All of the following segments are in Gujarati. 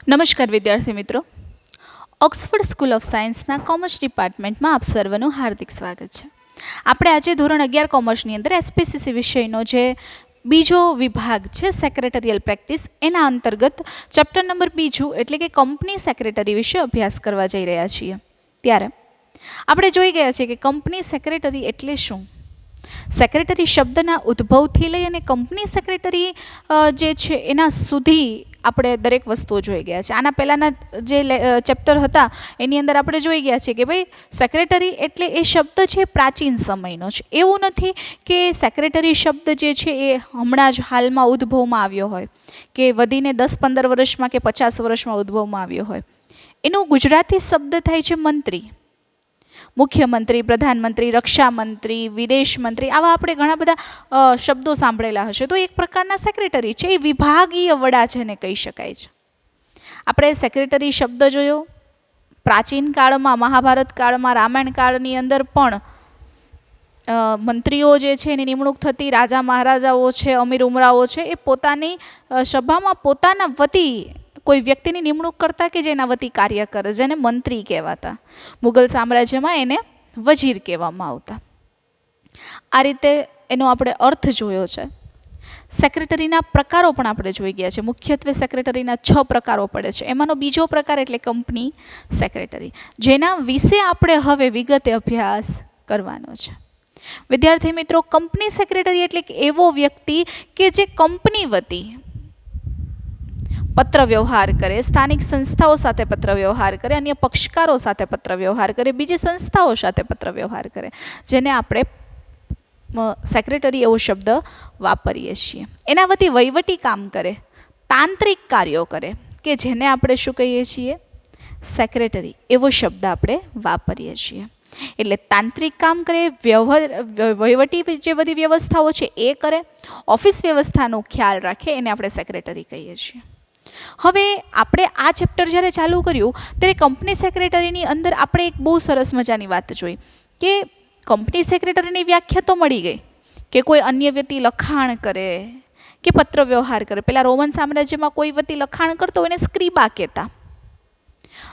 નમસ્કાર વિદ્યાર્થી મિત્રો, ઓક્સફર્ડ સ્કૂલ ઓફ સાયન્સના કોમર્સ ડિપાર્ટમેન્ટમાં આપ સર્વનું હાર્દિક સ્વાગત છે. આપણે આજે ધોરણ 11 કોમર્સની અંદર એસપીસીસી વિષયનો જે બીજો વિભાગ છે સેક્રેટરીયલ પ્રેક્ટિસ, એના અંતર્ગત ચેપ્ટર નંબર 2 એટલે કે કંપની સેક્રેટરી વિશે અભ્યાસ કરવા જઈ રહ્યા છીએ. ત્યારે આપણે જોઈ ગયા છીએ કે કંપની સેક્રેટરી એટલે શું. સેક્રેટરી શબ્દના ઉદ્ભવથી લઈ અને કંપની સેક્રેટરી જે છે એના સુધી આપણે દરેક વસ્તુઓ જોઈ ગયા છે. આના પહેલાંના જે ચેપ્ટર હતા એની અંદર આપણે જોઈ ગયા છે કે ભાઈ સેક્રેટરી એટલે એ શબ્દ છે પ્રાચીન સમયનો છે. એવું નથી કે સેક્રેટરી શબ્દ જે છે એ હમણાં જ હાલમાં ઉદ્ભવમાં આવ્યો હોય કે વધીને 10-15 વર્ષમાં કે 50 વર્ષમાં ઉદ્ભવમાં આવ્યો હોય. એનું ગુજરાતી શબ્દ થાય છે મંત્રી. મુખ્યમંત્રી, પ્રધાનમંત્રી, રક્ષામંત્રી, વિદેશ મંત્રી, આવા આપણે ઘણા બધા શબ્દો સાંભળેલા હશે. તો એક પ્રકારના સેક્રેટરી છે, એ વિભાગીય વડા જેને કહી શકાય છે. આપણે સેક્રેટરી શબ્દ જોયો પ્રાચીન કાળમાં, મહાભારત કાળમાં, રામાયણ કાળની અંદર પણ મંત્રીઓ જે છે એની નિમણૂક થતી. રાજા મહારાજાઓ છે, અમીર ઉમરાઓ છે, એ પોતાની સભામાં પોતાના વતી કોઈ વ્યક્તિની નિમણૂક કરતા કે જેના વતી કાર્ય કરે, જેને મંત્રી કહેવાતા. મુગલ સામ્રાજ્યમાં એને વજીર કહેવામાં આવતા. આ રીતે એનો આપણે અર્થ જોયો છે. સેક્રેટરીના પ્રકારો પણ આપણે જોઈ ગયા છે. મુખ્યત્વે સેક્રેટરીના 6 પ્રકારો પડે છે. એમાંનો બીજો પ્રકાર એટલે કંપની સેક્રેટરી, જેના વિશે આપણે હવે વિગતે અભ્યાસ કરવાનો છે. વિદ્યાર્થી મિત્રો, કંપની સેક્રેટરી એટલે એવો વ્યક્તિ કે જે કંપની વતી પત્ર વ્યવહાર કરે, સ્થાનિક સંસ્થાઓ સાથે પત્ર વ્યવહાર કરે, અન્ય પક્ષકારો સાથે પત્ર વ્યવહાર કરે, બીજી સંસ્થાઓ સાથે પત્ર વ્યવહાર કરે, જેને આપણે સેક્રેટરી એવો શબ્દ વાપરીએ છીએ. એના વતી વહીવટી કામ કરે, તાંત્રિક કાર્યો કરે કે જેને આપણે શું કહીએ છીએ, સેક્રેટરી એવો શબ્દ આપણે વાપરીએ છીએ. એટલે તાંત્રિક કામ કરે, વહીવટી જે બધી વ્યવસ્થાઓ છે એ કરે, ઓફિસ વ્યવસ્થાનો ખ્યાલ રાખે, એને આપણે સેક્રેટરી કહીએ છીએ. હવે આપણે આ ચેપ્ટર જ્યારે ચાલુ કર્યું ત્યારે કંપની સેક્રેટરીની અંદર આપણે એક બહુ સરસ મજાની વાત જોઈ કે કંપની સેક્રેટરીની વ્યાખ્યા તો મળી ગઈ કે કોઈ અન્ય વ્યક્તિ લખાણ કરે કે પત્ર વ્યવહાર કરે. પહેલાં રોમન સામ્રાજ્યમાં કોઈ વ્યક્તિ લખાણ કરતો એને સ્ક્રીબા કહેતા.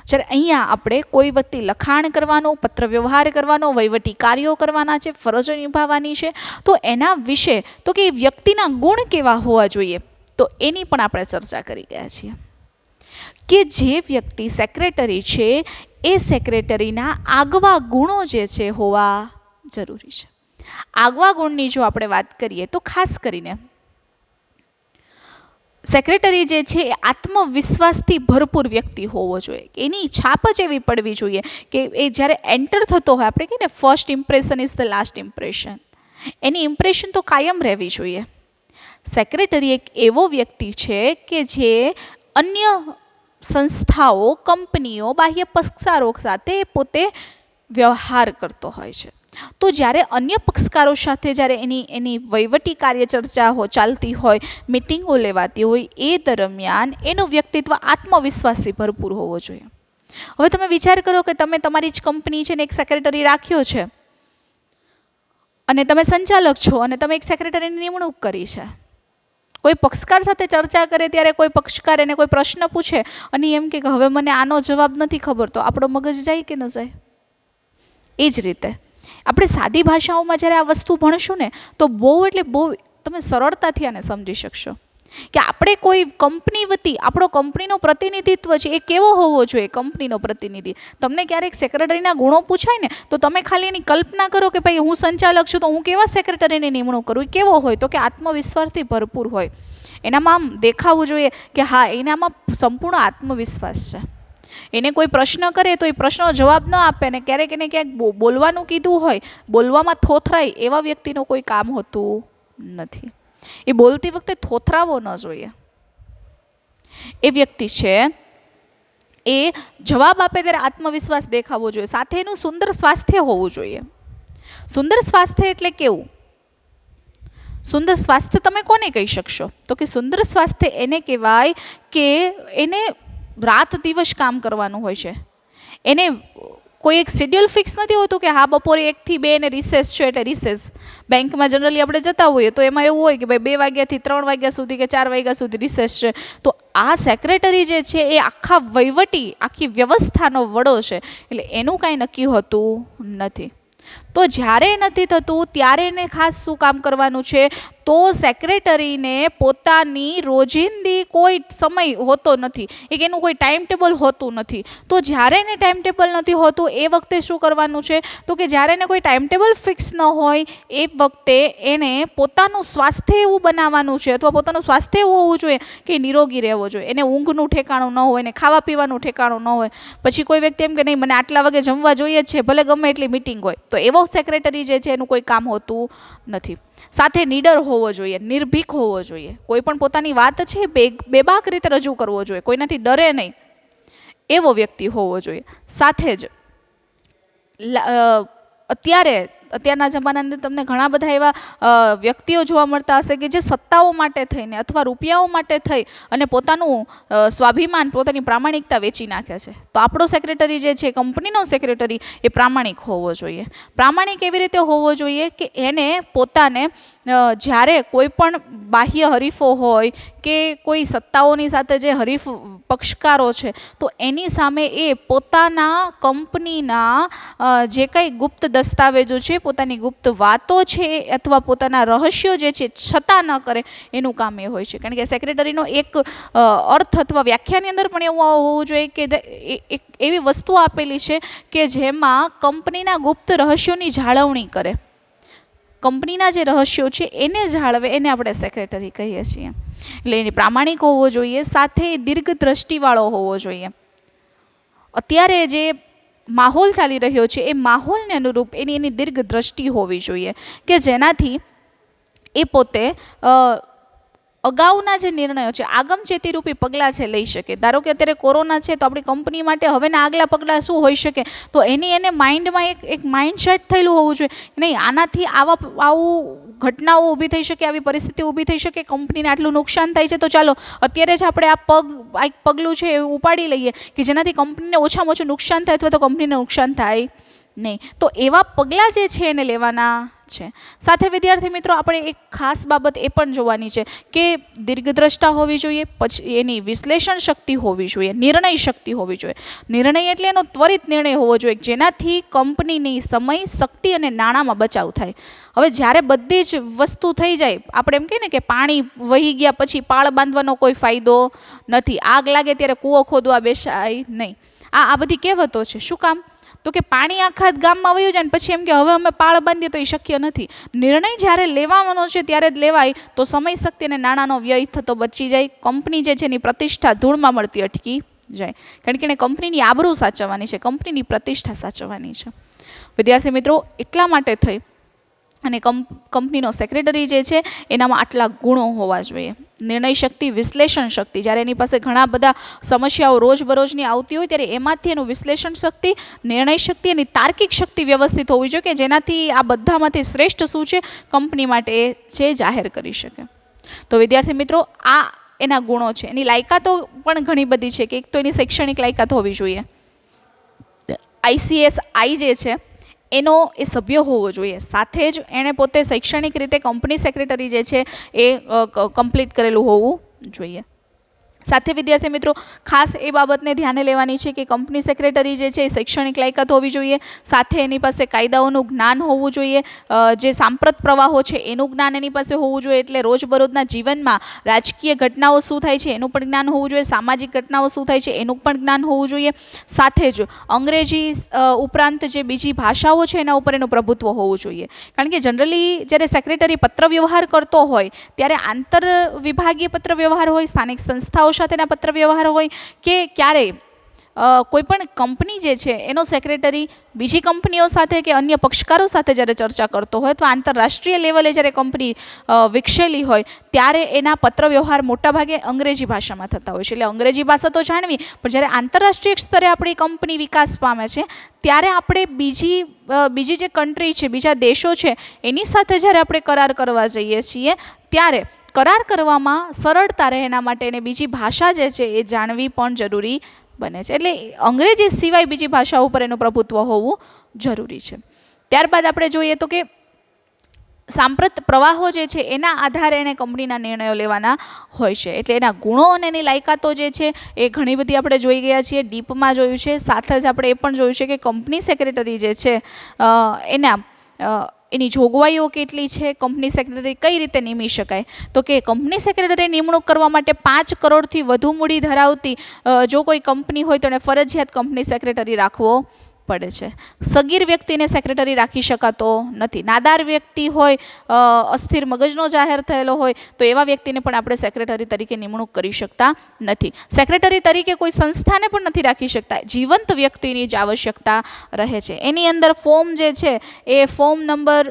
જ્યારે અહીંયા આપણે કોઈ વ્યક્તિ લખાણ કરવાનો, પત્ર વ્યવહાર કરવાનો, વહીવટી કાર્યો કરવાના છે, ફરજો નિભાવવાની છે, તો એના વિશે તો કે વ્યક્તિના ગુણ કેવા હોવા જોઈએ તો એની પણ આપણે ચર્ચા કરી ગયા છીએ કે જે વ્યક્તિ સેક્રેટરી છે એ સેક્રેટરીના આગવા ગુણો જે છે હોવા જરૂરી છે. આગવા ગુણની જો આપણે વાત કરીએ તો ખાસ કરીને સેક્રેટરી જે છે એ આત્મવિશ્વાસથી ભરપૂર વ્યક્તિ હોવો જોઈએ. એની છાપ જ એવી પડવી જોઈએ કે એ જ્યારે એન્ટર થતો હોય, આપણે કહીએ ને first impression is the last impression, any impression તો કાયમ રહેવી જોઈએ. સેક્રેટરી એક એવો વ્યક્તિ છે કે જે અન્ય સંસ્થાઓ, કંપનીઓ, બાહ્ય પક્ષકારો સાથે પોતે વ્યવહાર કરતો હોય છે. તો જ્યારે અન્ય પક્ષકારો સાથે જ્યારે એની વહીવટી કાર્ય ચર્ચા ચાલતી હોય, મિટિંગો લેવાતી હોય, એ દરમિયાન એનું વ્યક્તિત્વ આત્મવિશ્વાસથી ભરપૂર હોવો જોઈએ. હવે તમે વિચાર કરો કે તમે તમારી જ કંપની છે ને એક સેક્રેટરી રાખ્યો છે અને તમે સંચાલક છો અને તમે એક સેક્રેટરીની નિમણૂક કરી છે. કોઈ પક્ષકાર સાથે ચર્ચા કરે ત્યારે કોઈ પક્ષકાર એને કોઈ પ્રશ્ન પૂછે અને એમ કે હવે મને આનો જવાબ નથી ખબર, તો આપણો મગજ જાય કે ન જાય? એ જ રીતે આપણે સાદી ભાષાઓમાં જ્યારે આ વસ્તુ ભણશું ને તો બહુ એટલે બહુ તમે સરળતાથી આને સમજી શકશો કે આપણે કોઈ કંપની વતી આપણો કંપનીનો પ્રતિનિધિત્વ છે એ કેવો હોવો જોઈએ. કંપનીનો પ્રતિનિધિ, તમને ક્યારેક સેક્રેટરીના ગુણો પૂછાય ને તો તમે ખાલી એની કલ્પના કરો કે ભાઈ હું સંચાલક છું તો હું કેવા સેક્રેટરીની નિમણૂક કરું. એ કેવો હોય તો કે આત્મવિશ્વાસથી ભરપૂર હોય. એનામાં આમ દેખાવું જોઈએ કે હા, એનામાં સંપૂર્ણ આત્મવિશ્વાસ છે. એને કોઈ પ્રશ્ન કરે તો એ પ્રશ્નનો જવાબ ન આપે ને ક્યારેક એને ક્યાંક બોલવાનું કીધું હોય, બોલવામાં થોથરાય, એવા વ્યક્તિનું કોઈ કામ હોતું નથી. એ બોલતી વખતે થોથરાવો ન જોઈએ. એ વ્યક્તિ છે એ જવાબ આપે ત્યારે આત્મવિશ્વાસ દેખાવો જોઈએ. સાથે એનું સુંદર સ્વાસ્થ્ય હોવું જોઈએ. સુંદર સ્વાસ્થ્ય એટલે કેવું? સુંદર સ્વાસ્થ્ય તમે કોને કહી શકશો તો કે સુંદર સ્વાસ્થ્ય એને કહેવાય કે એને રાત દિવસ કામ કરવાનું હોય છે, એને કોઈ એક શેડ્યુલ ફિક્સ નથી હોતું કે હા બપોરે 1 થી 2 ને રિસેસ છે એટલે રિસેસ. બેંકમાં જનરલી આપણે જતા હોઈએ તો એમાં એવું હોય કે ભાઈ 2 વાગ્યાથી 3 વાગ્યા સુધી કે 4 વાગ્યા સુધી રિસેસ છે. તો આ સેક્રેટરી જે છે એ આખી વ્યવસ્થાનો વડો છે, એટલે એનું કાંઈ નક્કી હોતું નથી. તો જ્યારે નથી થતું ત્યારે એને ખાસ શું કામ કરવાનું છે, તો સેક્રેટરીને પોતાની રોજિંદી કોઈ સમય હોતો નથી, એક એનું કોઈ ટાઈમ ટેબલ હોતું નથી. તો જ્યારે એને ટાઈમ ટેબલ નથી હોતું એ વખતે શું કરવાનું છે, તો કે જ્યારે એને કોઈ ટાઈમ ટેબલ ફિક્સ ન હોય એ વખતે એને પોતાનું સ્વાસ્થ્ય એવું બનાવવાનું છે, અથવા પોતાનું સ્વાસ્થ્ય એવું હોવું જોઈએ કે નિરોગી રહેવો જોઈએ. એને ઊંઘનું ઠેકાણું ન હોય, એને ખાવા પીવાનું ઠેકાણું ન હોય. પછી કોઈ વ્યક્તિ એમ કે નહીં મને આટલા વાગે જમવા જોઈએ જ છે, ભલે ગમે એટલી મિટિંગ હોય, તો એવો સેક્રેટરી જે છે એનું કોઈ કામ હોતું નથી. સાથે નીડર હોવો જોઈએ, નિર્ભીક હોવો જોઈએ, કોઈ પણ પોતાની વાત છે બેબાક રીતે રજૂ કરવો જોઈએ, કોઈનાથી ડરે નહીં એવો વ્યક્તિ હોવો જોઈએ. સાથે જ અત્યારના જમાનાની અંદર તમને ઘણા બધા એવા વ્યક્તિઓ જોવા મળતા હશે કે જે સત્તાઓ માટે થઈને અથવા રૂપિયાઓ માટે થઈ અને પોતાનું સ્વાભિમાન, પોતાની પ્રામાણિકતા વેચી નાખે છે. તો આપણો સેક્રેટરી જે છે, કંપનીનો સેક્રેટરી, એ પ્રામાણિક હોવો જોઈએ. પ્રામાણિક એવી રીતે હોવો જોઈએ કે એને પોતાને જ્યારે કોઈ પણ બાહ્ય હરીફો હોય કે કોઈ સત્તાઓની સાથે જે હરીફ પક્ષકારો છે, તો એની સામે એ પોતાના કંપનીના જે કંઈ ગુપ્ત દસ્તાવેજો છે, પોતાની ગુપ્ત વાતો છે અથવા પોતાના રહસ્યો જે છે છતાં ન કરે, એનું કામ એ હોય છે. કારણ કે સેક્રેટરીનો એક અર્થ અથવા વ્યાખ્યાની અંદર પણ એવું હોવું જોઈએ કે એક એવી વસ્તુ આપેલી છે કે જેમાં કંપનીના ગુપ્ત રહસ્યોની જાળવણી કરે, કંપનીના જે રહસ્યો છે એને જાળવે, એને આપણે સેક્રેટરી કહીએ છીએ. એટલે એને પ્રામાણિક હોવો જોઈએ, સાથે દીર્ઘ દ્રષ્ટિવાળો હોવો જોઈએ. અત્યારે જે માહોલ ચાલી રહ્યો છે એ માહોલને અનુરૂપ એની દીર્ઘ દ્રષ્ટિ હોવી જોઈએ કે જેનાથી એ પોતે અગાઉના જે નિર્ણયો છે, આગમચેતીરૂપી પગલાં છે લઈ શકે. ધારો કે અત્યારે કોરોના છે તો આપણી કંપની માટે હવેના આગલા પગલાં શું હોઈ શકે, તો એને માઇન્ડમાં એક માઇન્ડ સેટ થયેલું હોવું જોઈએ. નહીં, આનાથી આવું ઘટનાઓ ઊભી થઈ શકે, આવી પરિસ્થિતિ ઊભી થઈ શકે, કંપનીને આટલું નુકસાન થાય છે, તો ચાલો અત્યારે જ આપણે આ એક પગલું છે એ ઉપાડી લઈએ કે જેનાથી કંપનીને ઓછામાં ઓછું નુકસાન થાય અથવા તો કંપનીને નુકસાન થાય નહીં. તો એવા પગલાં જે છે એને લેવાના છે. સાથે વિદ્યાર્થી મિત્રો આપણે એક ખાસ બાબત એ પણ જોવાની છે કે દીર્ઘદ્રષ્ટા હોવી જોઈએ, પછી એની વિશ્લેષણ શક્તિ હોવી જોઈએ, નિર્ણય શક્તિ હોવી જોઈએ. નિર્ણય એટલે એનો ત્વરિત નિર્ણય હોવો જોઈએ જેનાથી કંપનીની સમય, શક્તિ અને નાણાંમાં બચાવ થાય. હવે જ્યારે બધી જ વસ્તુ થઈ જાય, આપણે એમ કહીએ ને કે પાણી વહી ગયા પછી પાળ બાંધવાનો કોઈ ફાયદો નથી, આગ લાગે ત્યારે કૂવો ખોદવા બેસાય નહીં. આ બધી કહેવતો છે. શું કામ? તો કે પાણી આખા ગામમાં વયું જાય ને પછી એમ કે હવે અમે પાળ બાંધીએ તો એ શક્ય નથી. નિર્ણય જ્યારે લેવાનો છે ત્યારે જ લેવાય તો સમય, શક્તિ અને નાણાંનો વ્યય થતો બચી જાય. કંપની જે છે એની પ્રતિષ્ઠા ધૂળમાં મળતી અટકી જાય. કારણ કે એને કંપનીની આબરૂ સાચવવાની છે, કંપનીની પ્રતિષ્ઠા સાચવવાની છે. વિદ્યાર્થી મિત્રો, એટલા માટે થઈ અને કંપનીનો સેક્રેટરી જે છે એનામાં આટલા ગુણો હોવા જોઈએ. નિર્ણય શક્તિ, વિશ્લેષણ શક્તિ, જ્યારે એની પાસે ઘણા બધા સમસ્યાઓ રોજબરોજની આવતી હોય ત્યારે એમાંથી એનું વિશ્લેષણ શક્તિ, નિર્ણય શક્તિ અને તાર્કિક શક્તિ વ્યવસ્થિત હોવી જોઈએ કે જેનાથી આ બધામાંથી શ્રેષ્ઠ શું છે કંપની માટે છે જાહેર કરી શકે. તો વિદ્યાર્થી મિત્રો, આ એના ગુણો છે. એની લાયકાતો પણ ઘણી બધી છે કે એક તો એની શૈક્ષણિક લાયકાત હોવી જોઈએ. ICSI જે છે એનો એ સભ્ય હોવો જોઈએ. સાથે જ એણે પોતે શૈક્ષણિક રીતે કંપની સેક્રેટરી જે છે એ કમ્પ્લીટ કરેલું હોવું જોઈએ. સાથે વિદ્યાર્થી મિત્રો, ખાસ એ બાબતને ધ્યાને લેવાની છે કે કંપની સેક્રેટરી જે છે એ શૈક્ષણિક લાયકાત હોવી જોઈએ. સાથે એની પાસે કાયદાઓનું જ્ઞાન હોવું જોઈએ, જે સાંપ્રત પ્રવાહો છે એનું જ્ઞાન એની પાસે હોવું જોઈએ. એટલે રોજબરોજના જીવનમાં રાજકીય ઘટનાઓ શું થાય છે એનું પણ જ્ઞાન હોવું જોઈએ, સામાજિક ઘટનાઓ શું થાય છે એનું પણ જ્ઞાન હોવું જોઈએ. સાથે જ અંગ્રેજી ઉપરાંત જે બીજી ભાષાઓ છે એના ઉપર એનું પ્રભુત્વ હોવું જોઈએ. કારણ કે જનરલી જ્યારે સેક્રેટરી પત્ર વ્યવહાર કરતો હોય ત્યારે આંતર વિભાગીય પત્ર વ્યવહાર હોય, સ્થાનિક સંસ્થાઓ સાથેના પત્ર વ્યવહાર હોય કે ક્યારેય કોઈ પણ કંપની જે છે એનો સેક્રેટરી બીજી કંપનીઓ સાથે કે અન્ય પક્ષકારો સાથે જ્યારે ચર્ચા કરતો હોય અથવા આંતરરાષ્ટ્રીય લેવલે જ્યારે કંપની વિકસેલી હોય ત્યારે એના પત્ર વ્યવહાર મોટાભાગે અંગ્રેજી ભાષામાં થતા હોય છે. એટલે અંગ્રેજી ભાષા તો જાણવી, પણ જ્યારે આંતરરાષ્ટ્રીય સ્તરે આપણી કંપની વિકાસ પામે છે ત્યારે આપણે બીજી જે કન્ટ્રી છે, બીજા દેશો છે એની સાથે જ્યારે આપણે કરાર કરવા જઈએ છીએ ત્યારે કરાર કરવામાં સરળતા રહે એના માટે એને બીજી ભાષા જે છે એ જાણવી પણ જરૂરી બને છે. એટલે અંગ્રેજી સિવાય બીજી ભાષા ઉપર એનું પ્રભુત્વ હોવું જરૂરી છે. ત્યારબાદ આપણે જોઈએ તો કે સાંપ્રત પ્રવાહો જે છે એના આધારે એને કંપનીના નિર્ણયો લેવાના હોય છે. એટલે એના ગુણો અને એની લાયકાતો જે છે એ ઘણી બધી આપણે જોઈ ગયા છીએ, ડીપમાં જોયું છે. સાથે જ આપણે એ પણ જોયું છે કે કંપની સેક્રેટરી જે છે એની જોગવાઈઓ કેટલી છે, કંપની સેક્રેટરી કઈ રીતે નિમી શકાય. તો કે કંપની સેક્રેટરી નિમણૂક કરવા માટે 5 કરોડથી વધુ મૂડી ધરાવતી જો કોઈ કંપની હોય તો એને ફરજિયાત કંપની સેક્રેટરી રાખવો પડે છે. સગીર વ્યક્તિને સેક્રેટરી રાખી શકાતો નથી. નાદાર વ્યક્તિ હોય, અસ્થિર મગજનો જાહેર થયેલો હોય તો એવા વ્યક્તિને પણ આપણે સેક્રેટરી તરીકે નિમણૂક કરી શકતા નથી. સેક્રેટરી તરીકે કોઈ સંસ્થાને પણ નથી રાખી શકતા. જીવંત વ્યક્તિની જ આવશ્યકતા રહે છે. એની અંદર ફોર્મ જે છે એ ફોર્મ નંબર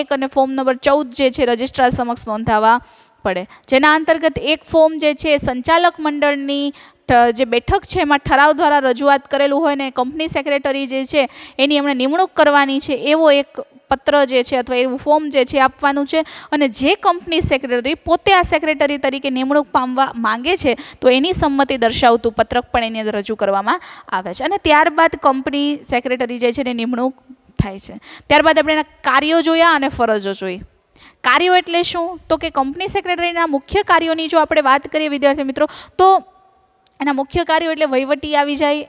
1 અને ફોર્મ નંબર 14 જે છે રજિસ્ટ્રાર સમક્ષ નોંધાવવા પડે. જેના અંતર્ગત એક ફોર્મ જે છે સંચાલક મંડળની જે બેઠક છે એમાં ઠરાવ દ્વારા રજૂઆત કરેલું હોય ને કંપની સેક્રેટરી જે છે એની એમણે નિમણૂક કરવાની છે એવો એક પત્ર જે છે અથવા એવું ફોર્મ જે છે આપવાનું છે. અને જે કંપની સેક્રેટરી પોતે આ સેક્રેટરી તરીકે નિમણૂક પામવા માંગે છે તો એની સંમતિ દર્શાવતું પત્રક પણ એની અંદર રજૂ કરવામાં આવે છે. અને ત્યારબાદ કંપની સેક્રેટરી જે છે એની નિમણૂક થાય છે. ત્યારબાદ આપણે એના કાર્યો જોયા અને ફરજો જોઈ. કાર્યો એટલે શું? તો કે કંપની સેક્રેટરીના મુખ્ય કાર્યોની જો આપણે વાત કરીએ વિદ્યાર્થી મિત્રો તો એના મુખ્ય કાર્યો એટલે વહીવટી આવી જાય,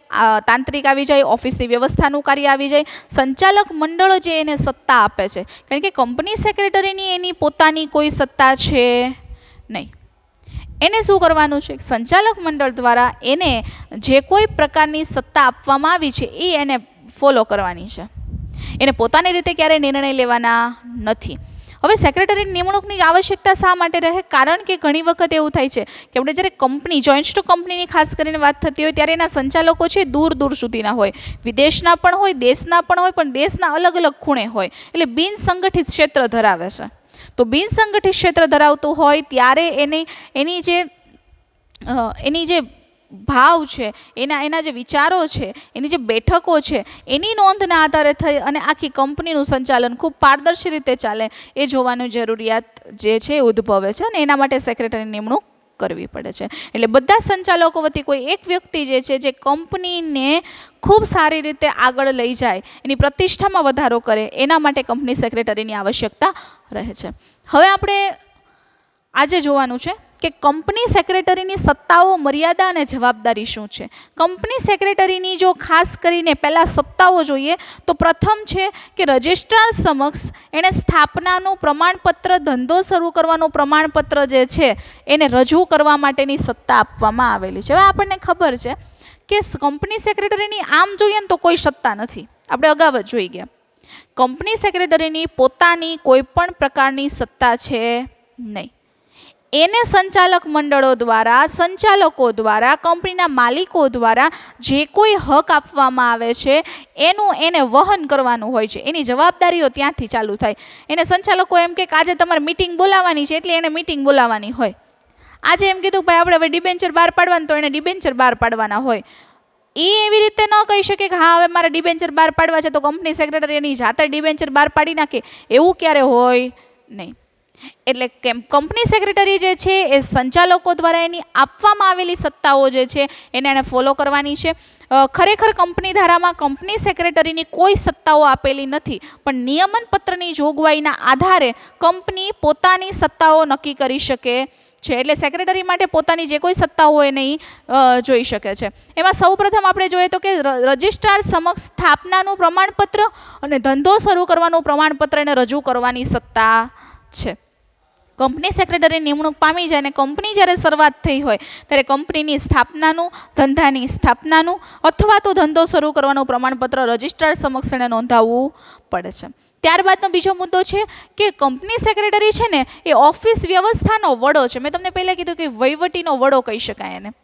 તાંત્રિક આવી જાય, ઓફિસની વ્યવસ્થાનું કાર્ય આવી જાય. સંચાલક મંડળ જે એને સત્તા આપે છે, કારણ કે કંપની સેક્રેટરીની એની પોતાની કોઈ સત્તા છે નહીં. એને શું કરવાનું છે? સંચાલક મંડળ દ્વારા એને જે કોઈ પ્રકારની સત્તા આપવામાં આવી છે એ એને ફોલો કરવાની છે. એને પોતાની રીતે ક્યારેય નિર્ણય લેવાના નથી. હવે સેક્રેટરીની નિમણૂકની આવશ્યકતા શા માટે રહે? કારણ કે ઘણી વખત એવું થાય છે કે આપણે જ્યારે કંપની જોઈન્ટ સ્ટોક કંપનીની ખાસ કરીને વાત થતી હોય ત્યારે એના સંચાલકો છે દૂર દૂર સુધીના હોય, વિદેશના પણ હોય, દેશના પણ હોય, પણ દેશના અલગ અલગ ખૂણે હોય. એટલે બિનસંગઠિત ક્ષેત્ર ધરાવે છે. તો બિનસંગઠિત ક્ષેત્ર ધરાવતું હોય ત્યારે એની જે ભાવ છે, એના જે વિચારો છે, એની જે બેઠકો છે એની નોંધના આધારે થઈ અને આખી કંપનીનું સંચાલન ખૂબ પારદર્શી રીતે ચાલે એ જોવાની જરૂરિયાત જે છે ઉદ્ભવે છે. અને એના માટે સેક્રેટરીની નિમણૂક કરવી પડે છે. એટલે બધા સંચાલકો વતી કોઈ એક વ્યક્તિ જે છે જે કંપનીને ખૂબ સારી રીતે આગળ લઈ જાય, એની પ્રતિષ્ઠામાં વધારો કરે, એના માટે કંપની સેક્રેટરીની આવશ્યકતા રહે છે. હવે આપણે આજે જોવાનું છે કે કંપની સેક્રેટરીની સત્તાઓ, મર્યાદા અને જવાબદારી શું છે. કંપની સેક્રેટરીની જો ખાસ કરીને પહેલાં સત્તાઓ જોઈએ તો પ્રથમ છે કે રજિસ્ટ્રાર સમક્ષ એણે સ્થાપનાનું પ્રમાણપત્ર, ધંધો શરૂ કરવાનું પ્રમાણપત્ર જે છે એને રજૂ કરવા માટેની સત્તા આપવામાં આવેલી છે. હવે આપણને ખબર છે કે કંપની સેક્રેટરીની આમ જોઈએ ને તો કોઈ સત્તા નથી. આપણે અગાઉ જ જોઈ ગયા. કંપની સેક્રેટરીની પોતાની કોઈ પણ પ્રકારની સત્તા છે નહીં. એને સંચાલક મંડળો દ્વારા, સંચાલકો દ્વારા, કંપનીના માલિકો દ્વારા જે કોઈ હક આપવામાં આવે છે એનું એને વહન કરવાનું હોય છે. એની જવાબદારીઓ ત્યાંથી ચાલુ થાય. એને સંચાલકો એમ કે આજે તમારે મિટિંગ બોલાવવાની છે એટલે એને મિટિંગ બોલાવવાની હોય. આજે એમ કીધું ભાઈ આપણે હવે ડિબેન્ચર બહાર પાડવાનું, તો એને ડિબેન્ચર બહાર પાડવાના હોય. એ એવી રીતે ન કહી શકે કે હા હવે મારે ડિબેન્ચર બહાર પાડવા છે તો કંપની સેક્રેટરી એની જાતે ડિબેન્ચર બહાર પાડી નાખે, એવું ક્યારે હોય નહીં. એટલે કંપની સેક્રેટરી જે છે એ સંચાલકો દ્વારા એની આપવામાં આવેલી સત્તાઓ જે છે એને ફોલો કરવાની છે. ખરેખર કંપની ધારામાં કંપની સેક્રેટરીની કોઈ સત્તાઓ આપેલી નથી, પણ નિયમન પત્રની જોગવાઈના આધારે કંપની પોતાની સત્તાઓ નક્કી કરી શકે છે. એટલે સેક્રેટરી માટે પોતાની જે કોઈ સત્તા હોય નહીં જોઈ શકે છે. એમાં સૌપ્રથમ આપણે જોઈએ તો કે રજિસ્ટ્રાર સમક્ષ સ્થાપનાનું પ્રમાણપત્ર અને ધંધો શરૂ કરવાનું પ્રમાણપત્ર એને રજૂ કરવાની સત્તા છે. કંપની સેક્રેટરી નિમણૂક પામી જાય અને કંપની જ્યારે શરૂઆત થઈ હોય ત્યારે કંપનીની સ્થાપનાનું, ધંધાની સ્થાપનાનું અથવા તો ધંધો શરૂ કરવાનું પ્રમાણપત્ર રજિસ્ટ્રાર સમક્ષ એને નોંધાવવું પડે છે. ત્યારબાદનો બીજો મુદ્દો છે કે કંપની સેક્રેટરી છે ને એ ઓફિસ વ્યવસ્થાનો વડો છે. મેં તમને પહેલાં કીધું કે વહીવટીનો વડો કહી શકાય એને.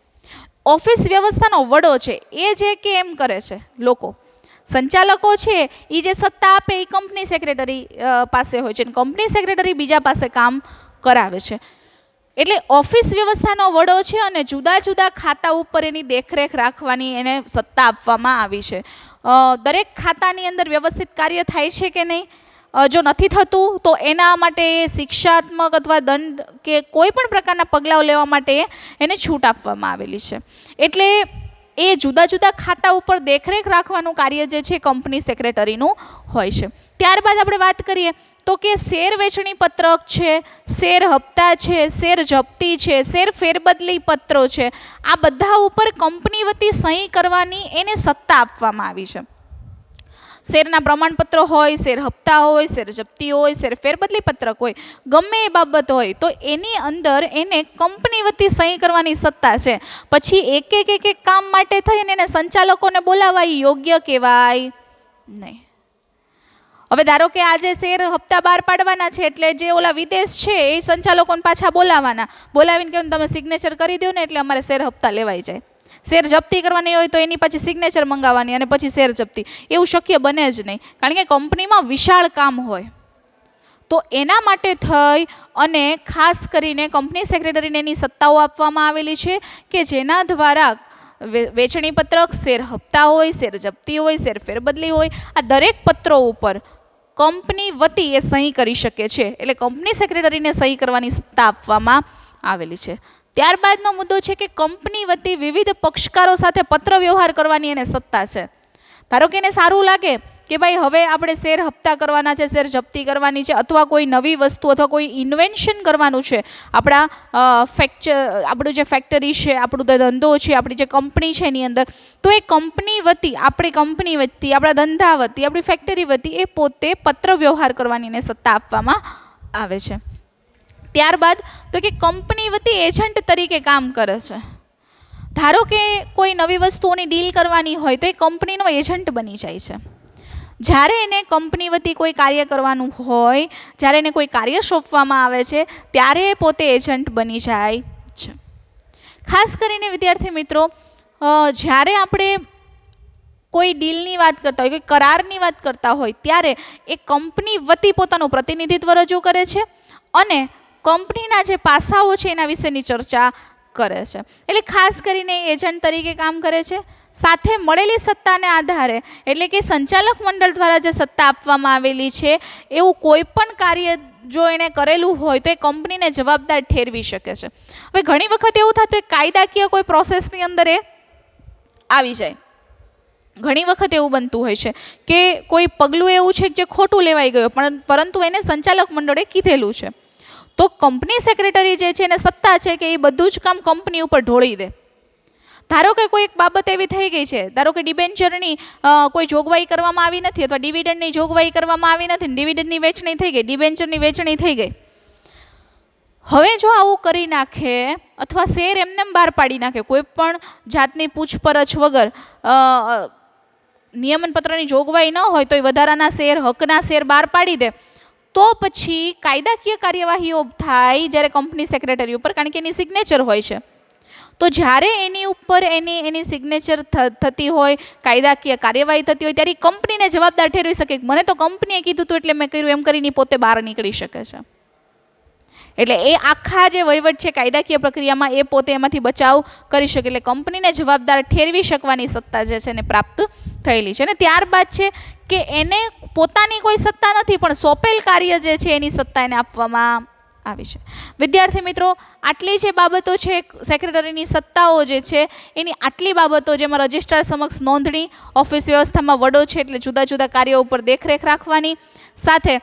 ઓફિસ વ્યવસ્થાનો વડો છે. એ જે કે એમ કરે છે લોકો, સંચાલકો છે એ જે સત્તા આપે એ કંપની સેક્રેટરી પાસે હોય છે અને કંપની સેક્રેટરી બીજા પાસે કામ કરાવે છે. એટલે ઓફિસ વ્યવસ્થાનો વડો છે અને જુદા જુદા ખાતા ઉપર એની દેખરેખ રાખવાની એને સત્તા આપવામાં આવી છે. દરેક ખાતાની અંદર વ્યવસ્થિત કાર્ય થાય છે કે નહીં, જો નથી થતું તો એના માટે શિક્ષાત્મક અથવા દંડ કે કોઈ પણ પ્રકારના પગલાઓ લેવા માટે એને છૂટ આપવામાં આવેલી છે. એટલે એ જુદા જુદા ખાતા ઉપર દેખરેખ રાખવાનું કાર્ય જે છે કંપની સેક્રેટરીનું હોય છે. ત્યારબાદ આપણે વાત કરીએ તો કે શેર વેચણી પત્રક છે, શેર હપ્તા છે, શેર જપ્તી છે, શેર ફેરબદલી પત્રો છે, આ બધા ઉપર કંપની વતી સહી કરવાની એને સત્તા આપવામાં આવી છે. શેરના પ્રમાણપત્રો હોય, શેર હપ્તા હોય, શેર જપ્તી હોય, શેર ફેરબદલી પત્રક હોય, ગમે એ બાબત હોય તો એની અંદર એને કંપની વતી સહી કરવાની સત્તા છે. પછી એક એક કામ માટે થઈને એને સંચાલકોને બોલાવવા યોગ્ય કહેવાય નહીં. હવે ધારો કે આજે શેર હપ્તા બહાર પાડવાના છે એટલે જે ઓલા વિદેશ છે એ સંચાલકોને પાછા બોલાવવાના, બોલાવીને કહ્યું તમે સિગ્નેચર કરી દો ને એટલે અમારે શેર હપ્તા લેવાઈ જાય. શેર જપ્તી કરવાની હોય તો એની પછી સિગ્નેચર મંગાવવાની અને પછી શેર જપ્તી, એવું શક્ય બને જ નહીં, કારણ કે કંપનીમાં વિશાળ કામ હોય. તો એના માટે થઈ અને ખાસ કરીને કંપની સેક્રેટરીને એની સત્તાઓ આપવામાં આવેલી છે કે જેના દ્વારા વેચણી પત્રક, શેર હપ્તા હોય, શેર જપ્તી હોય, શેર ફેરબદલી હોય, આ દરેક પત્રો ઉપર કંપની વતી એ સહી કરી શકે છે. એટલે કંપની સેક્રેટરીને સહી કરવાની સત્તા આપવામાં આવેલી છે. ત્યારબાદનો મુદ્દો છે કે કંપની વતી વિવિધ પક્ષકારો સાથે પત્ર વ્યવહાર કરવાની એને સત્તા છે. ધારો કે એને સારું લાગે કે ભાઈ હવે આપણે શેર હપ્તા કરવાના છે, શેર જપ્તી કરવાની છે, અથવા કોઈ નવી વસ્તુ અથવા કોઈ ઇન્વેન્શન કરવાનું છે આપણું જે ફેક્ટરી છે, આપણું ધંધો છે, આપણી જે કંપની છે એની અંદર, તો એ કંપની વતી, આપણી કંપની વતી, આપણા ધંધા વતી, આપણી ફેક્ટરી વતી એ પોતે પત્ર વ્યવહાર કરવાની એને સત્તા આપવામાં આવે છે. ત્યારબાદ તો કે કંપની વતી એજન્ટ તરીકે કામ કરે છે. ધારો કે કોઈ નવી વસ્તુઓની ડીલ કરવાની હોય તો એ કંપનીનો એજન્ટ બની જાય છે. જ્યારે એને કંપની વતી કોઈ કાર્ય કરવાનું હોય, જ્યારે એને કોઈ કાર્ય સોંપવામાં આવે છે ત્યારે પોતે એજન્ટ બની જાય છે. ખાસ કરીને વિદ્યાર્થી મિત્રો, જ્યારે આપણે કોઈ ડીલની વાત કરતા હોય, કોઈ કરારની વાત કરતા હોય ત્યારે એ કંપની વતી પોતાનું પ્રતિનિધિત્વ રજૂ કરે છે અને કંપનીના જે પાસાઓ છે એના વિશેની ચર્ચા કરે છે. એટલે ખાસ કરીને એજન્ટ તરીકે કામ કરે છે. સાથે મળેલી સત્તાને આધારે, એટલે કે સંચાલક મંડળ દ્વારા જે સત્તા આપવામાં આવેલી છે એવું કોઈ પણ કાર્ય જો એણે કરેલું હોય તો એ કંપનીને જવાબદાર ઠેરવી શકે છે. હવે ઘણી વખત એવું થતું હોય કાયદાકીય કોઈ પ્રોસેસની અંદર એ આવી જાય. ઘણી વખત એવું બનતું હોય છે કે કોઈ પગલું એવું છે જે ખોટું લેવાઈ ગયું પરંતુ એને સંચાલક મંડળે કીધેલું છે, તો કંપની સેક્રેટરી જે છે એને સત્તા છે કે એ બધું જ કામ કંપની ઉપર ઢોળી દે. ધારો કે કોઈ એક બાબત એવી થઈ ગઈ છે, ધારો કે ડિબેન્ચરની કોઈ જોગવાઈ કરવામાં આવી નથી અથવા ડિવિડન્ડની જોગવાઈ કરવામાં આવી નથી, ડિવિડન્ડની વેચણી થઈ ગઈ, ડિબેન્ચરની વેચણી થઈ ગઈ. હવે જો આવું કરી નાખે અથવા શેર એમને બહાર પાડી નાખે કોઈ પણ જાતની પૂછપરછ વગર, નિયમન પત્રની જોગવાઈ ન હોય તો એ વધારાના શેર, હકના શેર બહાર પાડી દે, તો પછી કાયદાકીય કાર્યવાહીઓ થાય જ્યારે કંપની સેક્રેટરી ઉપર, કારણ કે એની સિગ્નેચર હોય છે. તો જ્યારે એની ઉપર એની સિગ્નેચર થતી હોય, કાયદાકીય કાર્યવાહી થતી હોય, ત્યારે કંપનીને જવાબદાર ઠેરવી શકે. મને તો કંપનીએ કીધું હતું એટલે મેં કર્યું એમ કરીને પોતે બહાર નીકળી શકે છે. એટલે એ આખા જે વહીવટ છે કાયદાકીય પ્રક્રિયામાં એ પોતે એમાંથી બચાવ કરી શકે. એટલે કંપનીને જવાબદાર ઠેરવી શકવાની સત્તા જે છે એને પ્રાપ્ત થયેલી છે. અને ત્યારબાદ છે કે એને પોતાની કોઈ સત્તા નથી પણ સોંપેલ કાર્ય જે છે એની સત્તા એને આપવામાં આવી છે. વિદ્યાર્થી મિત્રો, આટલી જે બાબતો છે સેક્રેટરીની સત્તાઓ જે છે એની આટલી બાબતો, જેમાં રજિસ્ટ્રાર સમક્ષ નોંધણી, ઓફિસ વ્યવસ્થામાં વડો છે એટલે જુદા જુદા કાર્યો ઉપર દેખરેખ રાખવાની, સાથે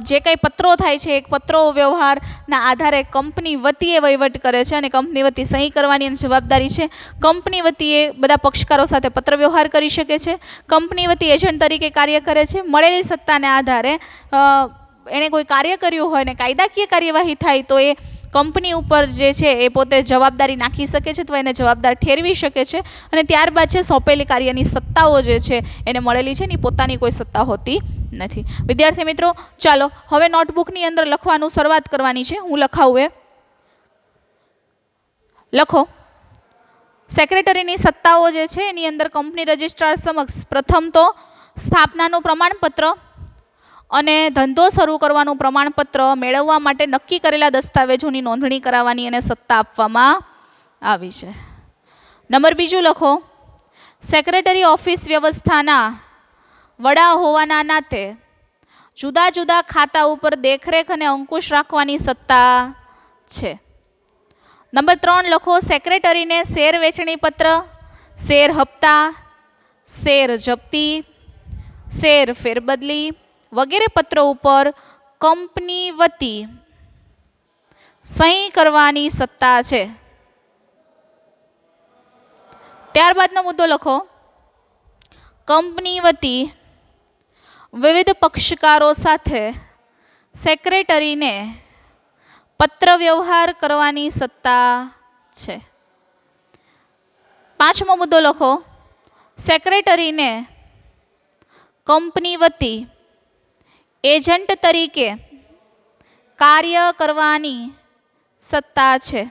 જે કંઈ પત્રો થાય છે એક પત્રો વ્યવહારના આધારે કંપની વતી એ વહીવટ કરે છે અને કંપની વતી સહી કરવાની એની જવાબદારી છે. કંપની વતી એ બધા પક્ષકારો સાથે પત્ર વ્યવહાર કરી શકે છે. કંપની વતી એજન્ટ તરીકે કાર્ય કરે છે. મળેલી સત્તાને આધારે એણે કોઈ કાર્ય કર્યું હોય ને કાયદાકીય કાર્યવાહી થાય તો એ કંપની ઉપર જે છે એ પોતે જવાબદારી નાખી શકે છે અથવા એને જવાબદાર ઠેરવી શકે છે. અને ત્યારબાદ છે સોંપેલી કાર્યની સત્તાઓ જે છે એને મળેલી છે એની પોતાની કોઈ સત્તા હોતી નથી. વિદ્યાર્થી મિત્રો, ચાલો હવે નોટબુકની અંદર લખવાનું શરૂઆત કરવાની છે. હું લખાવું એ લખો. સેક્રેટરીની સત્તાઓ જે છે એની અંદર કંપની રજિસ્ટ્રાર સમક્ષ પ્રથમ તો સ્થાપનાનું પ્રમાણપત્ર અને ધંધો શરૂ કરવાનું પ્રમાણપત્ર મેળવવા માટે નક્કી કરેલા દસ્તાવેજોની નોંધણી કરાવવાની એને સત્તા આપવામાં આવી છે. નંબર 2 લખો. સેક્રેટરી ઓફિસ વ્યવસ્થાના વડા હોવાના નાતે જુદા જુદા ખાતા ઉપર દેખરેખ અને અંકુશ રાખવાની સત્તા છે. નંબર 3 લખો, સેક્રેટરીને શેર વેચણી પત્ર, શેર હપ્તા, શેર જપ્તી, શેર ફેરબદલી વગેરે પત્રો ઉપર કંપની વતી સહી કરવાની સત્તા છે. ત્યારબાદનો મુદ્દો લખો, કંપની વતી વિવિધ પક્ષકારો સાથે સેક્રેટરીને પત્ર વ્યવહાર કરવાની સત્તા છે. 5મો મુદ્દો લખો, સેક્રેટરીને કંપની વતી એજન્ટ તરીકે કાર્ય કરવાની સત્તા છે.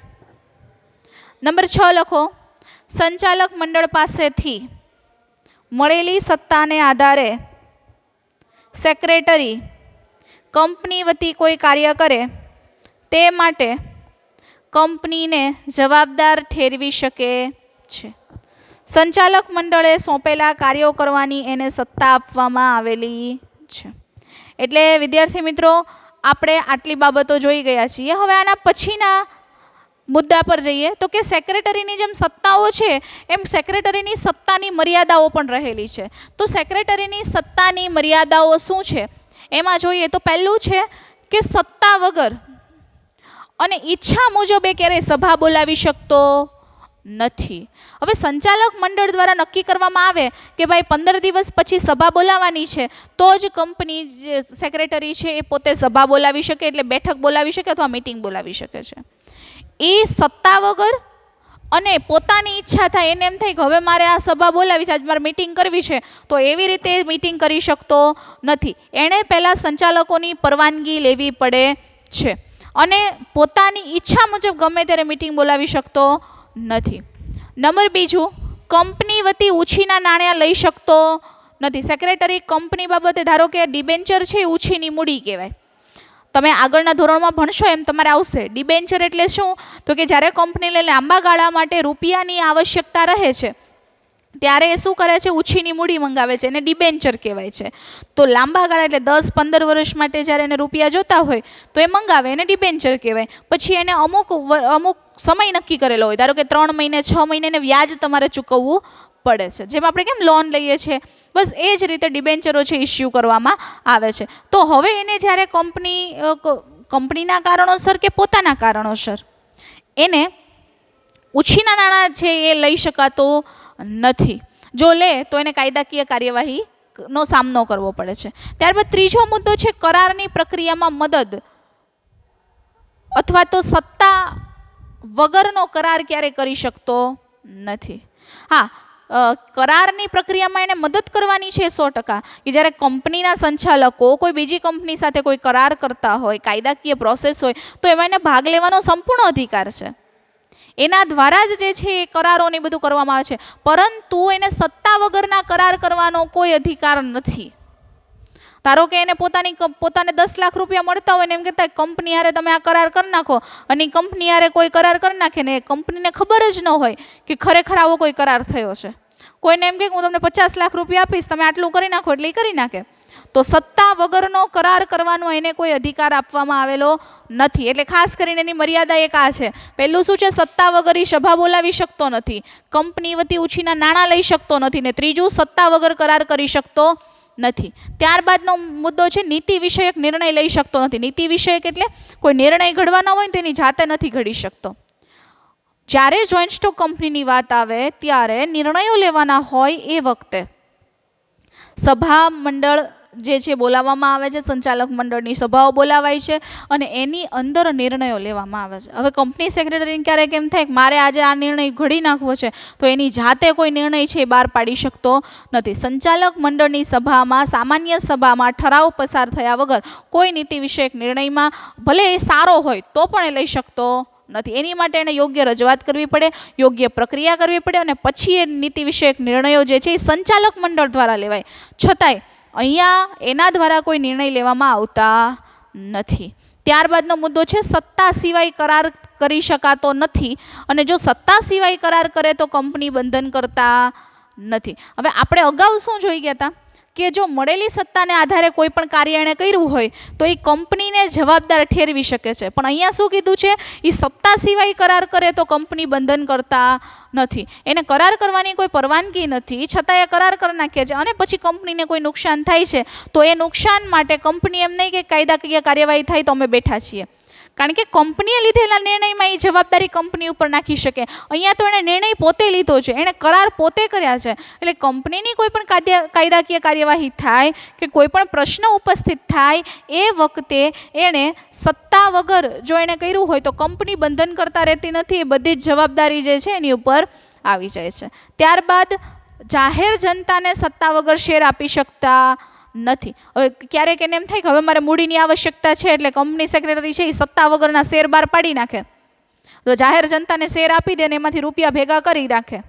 નંબર 6 લખો, સંચાલક મંડળ પાસેથી મળેલી સત્તાને આધારે સેક્રેટરી કંપની વતી કોઈ કાર્ય કરે તે માટે કંપનીને જવાબદાર ઠેરવી શકે છે. સંચાલક મંડળે સોંપેલા કાર્યો કરવાની એને સત્તા આપવામાં આવેલી છે. એટલે વિદ્યાર્થી મિત્રો, આપણે આટલી બાબતો જોઈ ગયા છીએ. હવે આના પછીના મુદ્દા પર જઈએ તો કે સેક્રેટરીની જેમ સત્તાઓ છે એમ સેક્રેટરીની સત્તાની મર્યાદાઓ પણ રહેલી છે. તો સેક્રેટરીની સત્તાની મર્યાદાઓ શું છે એમાં જોઈએ તો પહેલું છે કે સત્તા વગર અને ઈચ્છા મુજબ એ ક્યારેય સભા બોલાવી શકતો નથી. હવે સંચાલક મંડળ દ્વારા નક્કી કરવામાં આવે કે ભાઈ 15 દિવસ પછી સભા બોલાવવાની છે તો જ કંપની જે સેક્રેટરી છે એ પોતે સભા બોલાવી શકે, એટલે બેઠક બોલાવી શકે અથવા મીટિંગ બોલાવી શકે છે. એ સત્તા વગર અને પોતાની ઈચ્છા થાય એને એમ થાય કે હવે મારે આ સભા બોલાવી છે, આજ મારે મીટિંગ કરવી છે, તો એવી રીતે મીટિંગ કરી શકતો નથી. એણે પહેલાં સંચાલકોની પરવાનગી લેવી પડે છે અને પોતાની ઈચ્છા મુજબ ગમે ત્યારે મીટિંગ બોલાવી શકતો નથી. નંબર 2, કંપની વતી ઉછીના નાણાં લઈ શકતો નથી. સેક્રેટરી કંપની બાબતે ધારો કે ડિબેન્ચર છે એ ઉછીની મૂડી કહેવાય. તમે આગળના ધોરણમાં ભણશો એમ તમારે આવશે. ડિબેન્ચર એટલે શું? તો કે જ્યારે કંપનીને લાંબા ગાળા માટે રૂપિયાની આવશ્યકતા રહે છે ત્યારે એ શું કરે છે? ઉછીની મૂડી મંગાવે છે, એને ડિબેન્ચર કહેવાય છે. તો લાંબા ગાળા એટલે 10-15 વર્ષ માટે જ્યારે એને રૂપિયા જોતા હોય તો એ મંગાવે, એને ડિબેન્ચર કહેવાય. પછી એને અમુક સમય નક્કી કરેલો હોય, ધારો કે 3 મહિને 6 મહિને એને વ્યાજ તમારે ચૂકવવું પડે છે. જેમ આપણે કેમ લોન લઈએ છીએ, બસ એ જ રીતે ડિબેન્ચરો છે ઇસ્યુ કરવામાં આવે છે. તો હવે એને જ્યારે કંપનીના કારણોસર કે પોતાના કારણોસર એને ઉછીના નાણાં છે એ લઈ શકાતું નથી. જો લે તો એને કાયદાકીય કાર્યવાહીનો સામનો કરવો પડે છે. ત્યારબાદ 3જો મુદ્દો છે કરારની પ્રક્રિયામાં મદદ અથવા તો સત્તા વગરનો કરાર ક્યારેય કરી શકતો નથી. હા, કરારની પ્રક્રિયામાં એને મદદ કરવાની છે 100%. કે જ્યારે કંપનીના સંચાલકો કોઈ બીજી કંપની સાથે કોઈ કરાર કરતા હોય, કાયદાકીય પ્રોસેસ હોય, તો એમાં એને ભાગ લેવાનો સંપૂર્ણ અધિકાર છે. એના દ્વારા જ જે છે એ કરારોને બધું કરવામાં આવે છે. પરંતુ એને સત્તા વગરના કરાર કરવાનો કોઈ અધિકાર નથી. ધારો કે એને પોતાને 10 લાખ રૂપિયા મળતા હોય ને એમ કહેતા કંપની હારે તમે આ કરાર કરી નાખો, અને કંપની હારે કોઈ કરાર કરી નાખે ને કંપનીને ખબર જ ન હોય કે ખરેખર આવો કોઈ કરાર થયો છે. કોઈને એમ કે હું તમને 50 લાખ રૂપિયા આપીશ, તમે આટલું કરી નાખો, એટલે એ કરી નાખે. તો સત્તા વગરનો કરાર કરવાનો એને કોઈ અધિકાર આપવામાં આવેલો નથી. એટલે ખાસ કરીને એની મર્યાદા એક આ છે. પહેલું શું છે? સત્તા વગર એ સભા બોલાવી શકતો નથી, કંપની વતી ઉછીના નાણાં લઈ શકતો નથી, ને 3જું સત્તા વગર કરાર કરી શકતો નથી. ત્યારબાદનો મુદ્દો છે નીતિ વિષયક નિર્ણય લઈ શકતો નથી. નીતિ વિષયક એટલે કોઈ નિર્ણય ઘડવાનો હોય ને તેની જાતે નથી ઘડી શકતો. જ્યારે જોઈન્ટ સ્ટોક કંપનીની વાત આવે ત્યારે નિર્ણયો લેવાના હોય એ વખતે સભા મંડળ જે છે બોલાવવામાં આવે છે, સંચાલક મંડળની સભાઓ બોલાવાય છે અને એની અંદર નિર્ણયો લેવામાં આવે છે. હવે કંપની સેક્રેટરીને ક્યારેક એમ થાય કે મારે આજે આ નિર્ણય ઘડી નાખવો છે, તો એની જાતે કોઈ નિર્ણય છે એ બહાર પાડી શકતો નથી. સંચાલક મંડળની સભામાં, સામાન્ય સભામાં ઠરાવ પસાર થયા વગર કોઈ નીતિ વિષયક નિર્ણયમાં ભલે એ સારો હોય તો પણ એ લઈ શકતો નથી. એની માટે એને યોગ્ય રજૂઆત કરવી પડે, યોગ્ય પ્રક્રિયા કરવી પડે અને પછી એ નીતિ વિષયક નિર્ણયો જે છે એ સંચાલક મંડળ દ્વારા લેવાય. છતાંય અહીંયા એના દ્વારા કોઈ નિર્ણય લેવામાં આવતા નથી. ત્યારબાદનો મુદ્દો છે સત્તા સિવાય કરાર કરી શકાતો નથી, અને જો સત્તા સિવાય કરાર કરે તો કંપની બંધન કરતા નથી. હવે આપણે અગાઉ શું જોઈ ગયા હતા કે જો મળેલી સત્તાને આધારે કોઈ પણ કાર્ય એણે કર્યું હોય તો એ કંપનીને જવાબદાર ઠેરવી શકે છે. પણ અહીંયા શું કીધું છે? એ સત્તા સિવાય કરાર કરે તો કંપની બંધન કરતા નથી. એને કરાર કરવાની કોઈ પરવાનગી નથી, છતાં એ કરાર કરી નાખે છે અને પછી કંપનીને કોઈ નુકસાન થાય છે તો એ નુકસાન માટે કંપની એમ નહીં કે કાયદાકીય કાર્યવાહી થાય તો અમે બેઠા છીએ. કારણ કે કંપનીએ લીધેલા નિર્ણયમાં એ જવાબદારી કંપની ઉપર નાખી શકે. અહીંયા તો એણે નિર્ણય પોતે લીધો છે, એણે કરાર પોતે કર્યા છે. એટલે કંપનીની કોઈ પણ કાયદાકીય કાર્યવાહી થાય કે કોઈ પણ પ્રશ્ન ઉપસ્થિત થાય એ વખતે એણે સત્તા વગર જો એણે કર્યું હોય તો કંપની બંધન કરતા રહેતી નથી. એ બધી જ જવાબદારી જે છે એની ઉપર આવી જાય છે. ત્યારબાદ જાહેર જનતાને સત્તા વગર શેર આપી શકતા નથી. હવે ક્યારેક એને એમ થાય કે હવે મારે મૂડીની આવશ્યકતા છે એટલે કંપની સેક્રેટરી છે એ સત્તા વગરના શેર બહાર પાડી નાખે, તો જાહેર જનતાને શેર આપી દે ને એમાંથી રૂપિયા ભેગા કરી રાખે.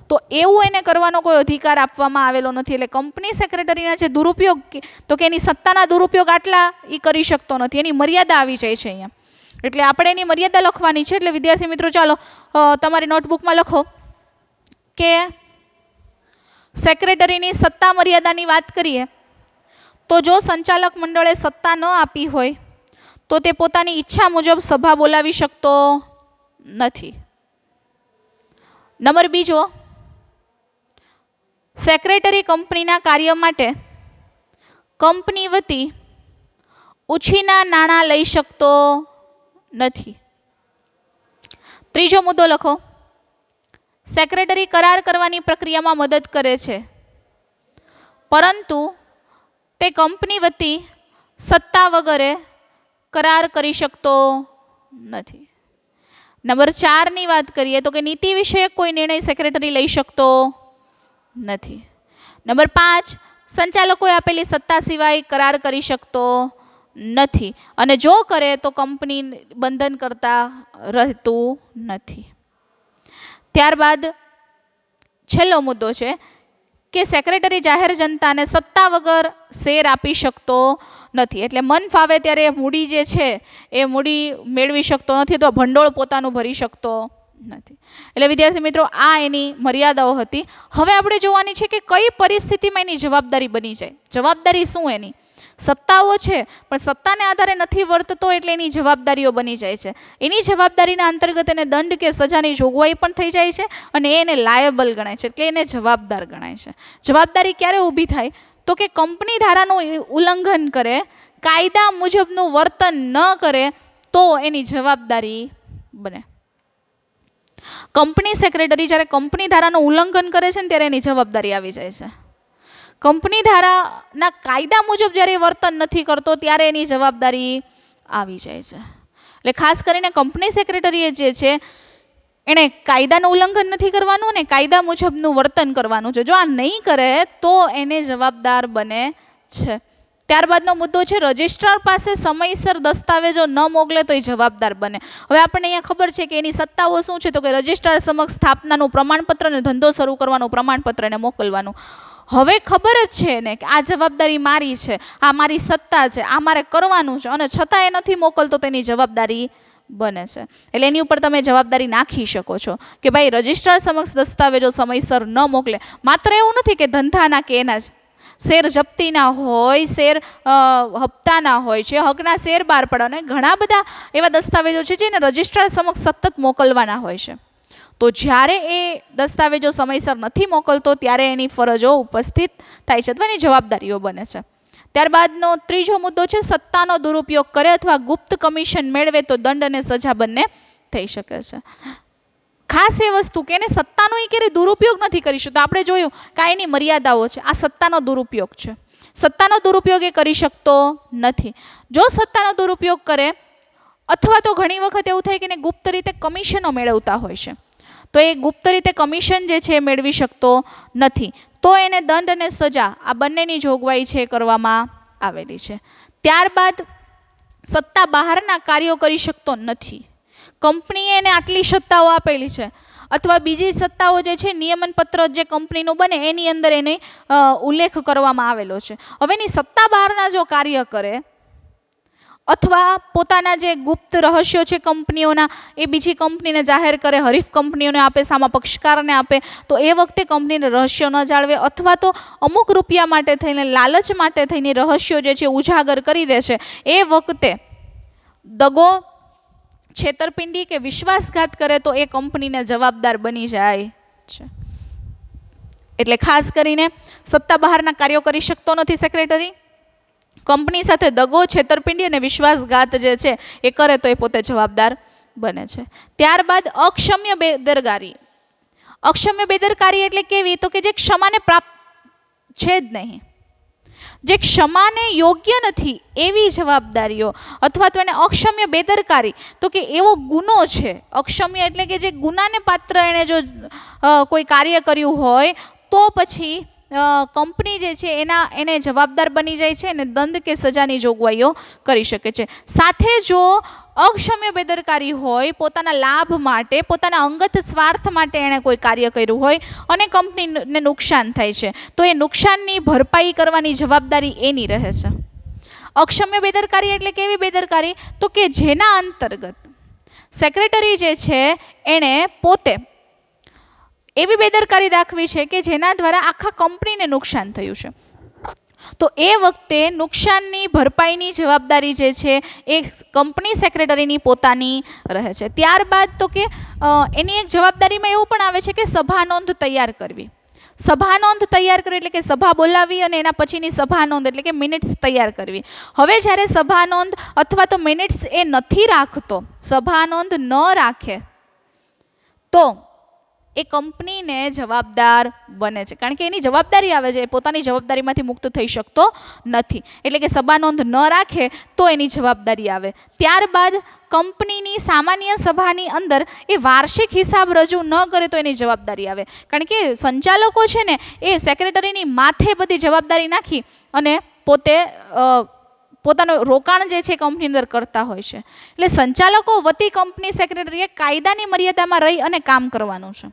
તો એવું એને કરવાનો કોઈ અધિકાર આપવામાં આવેલો નથી. એટલે કંપની સેક્રેટરીના જે દુરુપયોગ તો કે એની સત્તાના દુરુપયોગ આટલા એ કરી શકતો નથી, એની મર્યાદા આવી જાય છે અહીંયા. એટલે આપણે એની મર્યાદા લખવાની છે. એટલે વિદ્યાર્થી મિત્રો ચાલો તમારી નોટબુકમાં લખો કે સેક્રેટરીની સત્તા મર્યાદાની વાત કરીએ તો જો સંચાલક મંડળે સત્તા ન આપી હોય તો તે પોતાની ઈચ્છા મુજબ સભા બોલાવી શકતો નથી. નંબર બીજો, સેક્રેટરી કંપનીના કાર્ય માટે કંપની વતી ઉછીના નાણાં લઈ શકતો નથી. ત્રીજો મુદ્દો લખો, સેક્રેટરી કરાર કરવાની પ્રક્રિયામાં મદદ કરે છે પરંતુ તે કંપની વતી સત્તા વગરે કરાર કરી શકતો નથી. નંબર 4ની વાત કરીએ તો કે નીતિ વિષયક કોઈ નિર્ણય સેક્રેટરી લઈ શકતો નથી. નંબર 5, સંચાલકોએ આપેલી સત્તા સિવાય કરાર કરી શકતો નથી અને જો કરે તો કંપની બંધન કરતા રહેતું નથી. ત્યારબાદ છેલ્લો મુદ્દો છે કે સેક્રેટરી જાહેર જનતાને સત્તા વગર શેર આપી શકતો નથી. એટલે મન ફાવે ત્યારે મૂડી જે છે એ મૂડી મેળવી શકતો નથી, તો ભંડોળ પોતાનું ભરી શકતો નથી. એટલે વિદ્યાર્થી મિત્રો આ એની મર્યાદાઓ હતી. હવે આપણે જોવાની છે કે કઈ પરિસ્થિતિમાં એની જવાબદારી બની જાય. જવાબદારી શું એની? સત્તાઓ છે પણ સત્તાને આધારે નથી વર્તતો એટલે એની જવાબદારીઓ બની જાય છે. એની જવાબદારીના અંતર્ગત એને દંડ કે સજાની જોગવાઈ પણ થઈ જાય છે અને એને લાયબલ ગણાય છે, એટલે એને જવાબદાર ગણાય છે. જવાબદારી ક્યારે ઊભી થાય તો કે કંપની ધારાનું ઉલ્લંઘન કરે, કાયદા મુજબનું વર્તન ન કરે તો એની જવાબદારી બને. કંપની સેક્રેટરી જ્યારે કંપની ધારાનું ઉલ્લંઘન કરે છે ને ત્યારે એની જવાબદારી આવી જાય છે. કંપની ધારાના કાયદા મુજબ જ્યારે વર્તન નથી કરતો ત્યારે એની જવાબદારી આવી જાય છે. એટલે ખાસ કરીને કંપની સેક્રેટરીએ જે છે એણે કાયદાનું ઉલ્લંઘન નથી કરવાનું ને કાયદા મુજબનું વર્તન કરવાનું છે. જો આ નહીં કરે તો એને જવાબદાર બને છે. ત્યારબાદનો મુદ્દો છે રજિસ્ટ્રાર પાસે સમયસર દસ્તાવેજો ન મોકલે તો એ જવાબદાર બને. હવે આપણને અહીંયા ખબર છે કે એની સત્તાઓ શું છે તો કે રજિસ્ટ્રાર સમક્ષ સ્થાપનાનું પ્રમાણપત્ર અને ધંધો શરૂ કરવાનું પ્રમાણપત્ર એને મોકલવાનું. હવે ખબર જ છે ને કે આ જવાબદારી મારી છે, આ મારી સત્તા છે, આ મારે કરવાનું છે અને છતાં એ નથી મોકલતો તેની જવાબદારી બને છે. એટલે એની ઉપર તમે જવાબદારી નાખી શકો છો કે ભાઈ રજિસ્ટ્રાર સમક્ષ દસ્તાવેજો સમયસર ન મોકલે. માત્ર એવું નથી કે ધંધાના કે એના જ શેર જપ્તીના હોય, શેર હપ્તાના હોય છે, હકના શેર બહાર પાડવાના, ઘણા બધા એવા દસ્તાવેજો છે જેને રજિસ્ટ્રાર સમક્ષ સતત મોકલવાના હોય છે. તો જ્યારે એ દસ્તાવેજો સમયસર નથી મોકલતો ત્યારે એની ફરજો ઉપસ્થિત થાય છે અથવા એની જવાબદારીઓ બને છે. ત્યારબાદનો ત્રીજો મુદ્દો છે સત્તાનો દુરુપયોગ કરે અથવા ગુપ્ત કમિશન મેળવે તો દંડ અને સજા બંને થઈ શકે છે. ખાસ એ વસ્તુ કે એને સત્તાનો એ ક્યારેય દુરુપયોગ નથી કરી શકતો. આપણે જોયું કે એની મર્યાદાઓ છે. આ સત્તાનો દુરુપયોગ છે. સત્તાનો દુરુપયોગ એ કરી શકતો નથી. જો સત્તાનો દુરુપયોગ કરે અથવા તો ઘણી વખત એવું થાય કે એને ગુપ્ત રીતે કમિશનો મેળવતા હોય છે તો એ ગુપ્ત રીતે કમિશન જે છે એ મેળવી શકતો નથી, તો એને દંડ અને સજા આ બંનેની જોગવાઈ છે કરવામાં આવેલી છે. ત્યારબાદ સત્તા બહારના કાર્યો કરી શકતો નથી. કંપનીએ એને આટલી સત્તાઓ આપેલી છે અથવા બીજી સત્તાઓ જે છે નિયમન પત્ર જે કંપનીનું બને એની અંદર એને ઉલ્લેખ કરવામાં આવેલો છે. હવે એની સત્તા બહારના જો કાર્ય કરે અથવા પોતાના જે ગુપ્ત રહસ્યો છે કંપનીઓના એ બીજી કંપનીને જાહેર કરે, હરીફ કંપનીઓને આપે, સામા પક્ષકારને આપે, તો એ વખતે કંપનીને રહસ્યો ન જાળવે, અથવા તો અમુક રૂપિયા માટે થઈને, લાલચ માટે થઈને રહસ્યો જે છે ઉજાગર કરી દે છે, એ વખતે દગો, છેતરપિંડી કે વિશ્વાસઘાત કરે તો એ કંપનીને જવાબદાર બની જાય છે. એટલે ખાસ કરીને સત્તા બહારના કાર્યો કરી શકતો નથી સેક્રેટરી. કંપની સાથે દગો, છેતરપિંડી અને વિશ્વાસઘાત જે છે એ કરે તો એ પોતે જવાબદાર બને છે. ત્યારબાદ અક્ષમ્ય બેદરકારી. અક્ષમ્ય બેદરકારી એટલે કેવી? તો કે જે ક્ષમાને પ્રાપ્ત છે જ નહીં, જે ક્ષમાને યોગ્ય નથી એવી જવાબદારીઓ, અથવા તો એને અક્ષમ્ય બેદરકારી, તો કે એવો ગુનો છે. અક્ષમ્ય એટલે કે જે ગુનાને પાત્ર એણે જો કોઈ કાર્ય કર્યું હોય તો પછી કંપની જે છે એને જવાબદાર બની જાય છે અને દંડ કે સજાની જોગવાઈઓ કરી શકે છે. સાથે જો અક્ષમ્ય બેદરકારી હોય, પોતાના લાભ માટે, પોતાના અંગત સ્વાર્થ માટે એણે કોઈ કાર્ય કર્યું હોય અને કંપનીને નુકસાન થાય છે, તો એ નુકસાનની ભરપાઈ કરવાની જવાબદારી એની રહે છે. અક્ષમ્ય બેદરકારી એટલે કેવી બેદરકારી? તો કે જેના અંતર્ગત સેક્રેટરી જે છે એણે પોતે એવી બેદરકારી દાખવી છે કે જેના દ્વારા આખા કંપનીને નુકસાન થયું છે, તો એ વખતે નુકસાનની ભરપાઈની જવાબદારી જે છે એ કંપની સેક્રેટરીની પોતાની રહે છે. ત્યારબાદ તો કે એની એક જવાબદારીમાં એવું પણ આવે છે કે સભા નોંધ તૈયાર કરવી. સભા નોંધ તૈયાર કરવી એટલે કે સભા બોલાવી અને એના પછીની સભા નોંધ એટલે કે મિનિટ્સ તૈયાર કરવી. હવે જ્યારે સભા નોંધ અથવા તો મિનિટ્સ એ નથી રાખતો, સભા નોંધ ન રાખે, તો એ કંપનીને જવાબદાર બને છે, કારણ કે એની જવાબદારી આવે છે, પોતાની જવાબદારીમાંથી મુક્ત થઈ શકતો નથી. એટલે કે સભા નોંધ ન રાખે તો એની જવાબદારી આવે. ત્યારબાદ કંપનીની સામાન્ય સભાની અંદર એ વાર્ષિક હિસાબ રજૂ ન કરે તો એની જવાબદારી આવે, કારણ કે સંચાલકો છે ને એ સેક્રેટરીની માથે બધી જવાબદારી નાખી અને પોતે પોતાનું રોકાણ જે છે કંપની અંદર કરતા હોય છે. એટલે સંચાલકો વતી કંપની સેક્રેટરીએ કાયદાની મર્યાદામાં રહી અને કામ કરવાનું છે.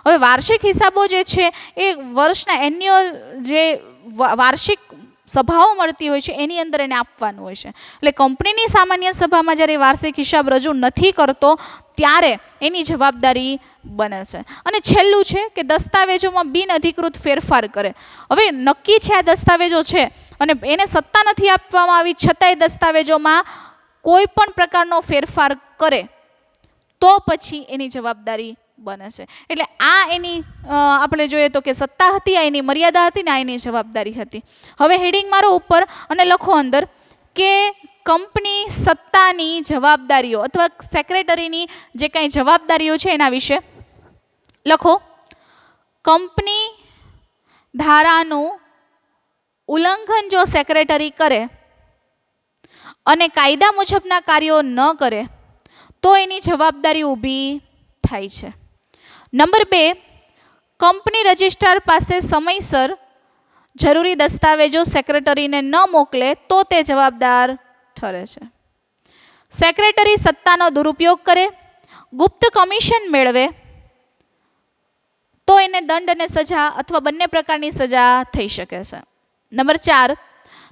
હવે વાર્ષિક હિસાબો જે છે એ વર્ષના એન્યુઅલ જે વાર્ષિક સભાઓ મળતી હોય છે એની અંદર એને આપવાનું હોય છે. એટલે કંપનીની સામાન્ય સભામાં જ્યારે વાર્ષિક હિસાબ રજૂ નથી કરતો ત્યારે એની જવાબદારી બને છે. અને છેલ્લું છે કે દસ્તાવેજોમાં બિનઅધિકૃત ફેરફાર કરે. હવે નક્કી છે આ દસ્તાવેજો છે અને એને સત્તા નથી આપવામાં આવી છતાંય દસ્તાવેજોમાં કોઈ પણ પ્રકારનો ફેરફાર કરે તો પછી એની જવાબદારી બને છે. એટલે આ એની આપણે જોઈએ તો કે સત્તા હતી, આ એની મર્યાદા હતી ને આ એની જવાબદારી હતી. હવે હેડિંગ મારો ઉપર અને લખો અંદર કે કંપની સત્તાની જવાબદારીઓ અથવા સેક્રેટરીની જે કાંઈ જવાબદારીઓ છે એના વિશે લખો. કંપની ધારાનું ઉલ્લંઘન જો સેક્રેટરી કરે અને કાયદા મુજબના કાર્યો ન કરે તો એની જવાબદારી ઊભી થાય છે. નંબર 2, કંપની રજિસ્ટ્રાર પાસે સમયસર જરૂરી દસ્તાવેજો સેક્રેટરીને ન મોકલે તો તે જવાબદાર ઠરે છે. સેક્રેટરી સત્તાનો દુરુપયોગ કરે, ગુપ્ત કમિશન મેળવે તો એને દંડ અને સજા અથવા બંને પ્રકારની સજા થઈ શકે છે. નંબર 4,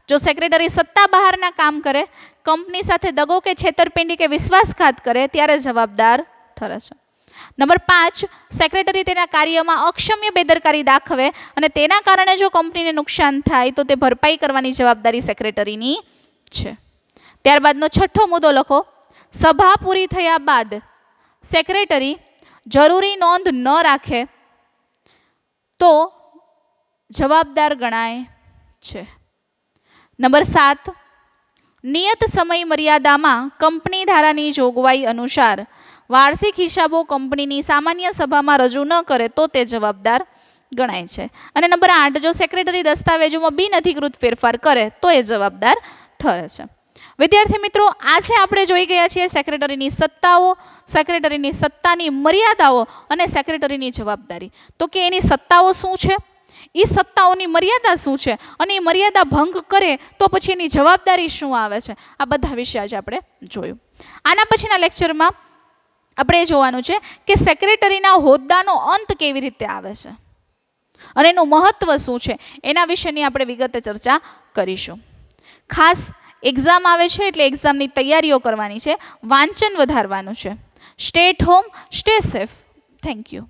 જો સેક્રેટરી સત્તા બહારના કામ કરે, કંપની સાથે દગો કે છેતરપિંડી કે વિશ્વાસઘાત કરે ત્યારે જવાબદાર ઠરે છે. નંબર 5, સેક્રેટરી તેના કાર્યમાં અક્ષમ્ય બેદરકારી દાખવે અને તેના કારણે જો કંપનીને નુકસાન થાય તો તે ભરપાઈ કરવાની જવાબદારી સેક્રેટરીની છે. ત્યારબાદનો 6થો મુદ્દો લખો. સભા પૂરી થયા બાદ સેક્રેટરી જરૂરી નોંધ ન રાખે તો જવાબદાર ગણાય છે. નંબર 7, નિયત સમય મર્યાદામાં કંપની ધારાની જોગવાઈ અનુસાર વાર્ષિક હિસાબો કંપનીની સામાન્ય સભામાં રજૂ ન કરે તો તે જવાબદાર ગણાય છે. અને નંબર 8, જો સેક્રેટરી દસ્તાવેજોમાં બિનઅધિકૃત ફેરફાર કરે તો એ જવાબદાર ઠરે છે. વિદ્યાર્થી મિત્રો, આજે આપણે જોઈ ગયા છીએ સેક્રેટરીની સત્તાઓ, સેક્રેટરીની સત્તાની મર્યાદાઓ અને સેક્રેટરીની જવાબદારી. તો કે એની સત્તાઓ શું છે, એ સત્તાઓની મર્યાદા શું છે અને એ મર્યાદા ભંગ કરે તો પછી એની જવાબદારી શું આવે છે, આ બધા વિશે આજે આપણે જોયું. આના પછીના લેક્ચરમાં આપણે જોવાનું છે કે સેક્રેટરીના હોદ્દાનો અંત કેવી રીતે આવે છે અને એનું મહત્વ શું છે, એના વિશેની આપણે વિગતે ચર્ચા કરીશું. ખાસ એક્ઝામ આવે છે એટલે એક્ઝામની તૈયારીઓ કરવાની છે, વાંચન વધારવાનું છે. Stay at home, stay safe. Thank you.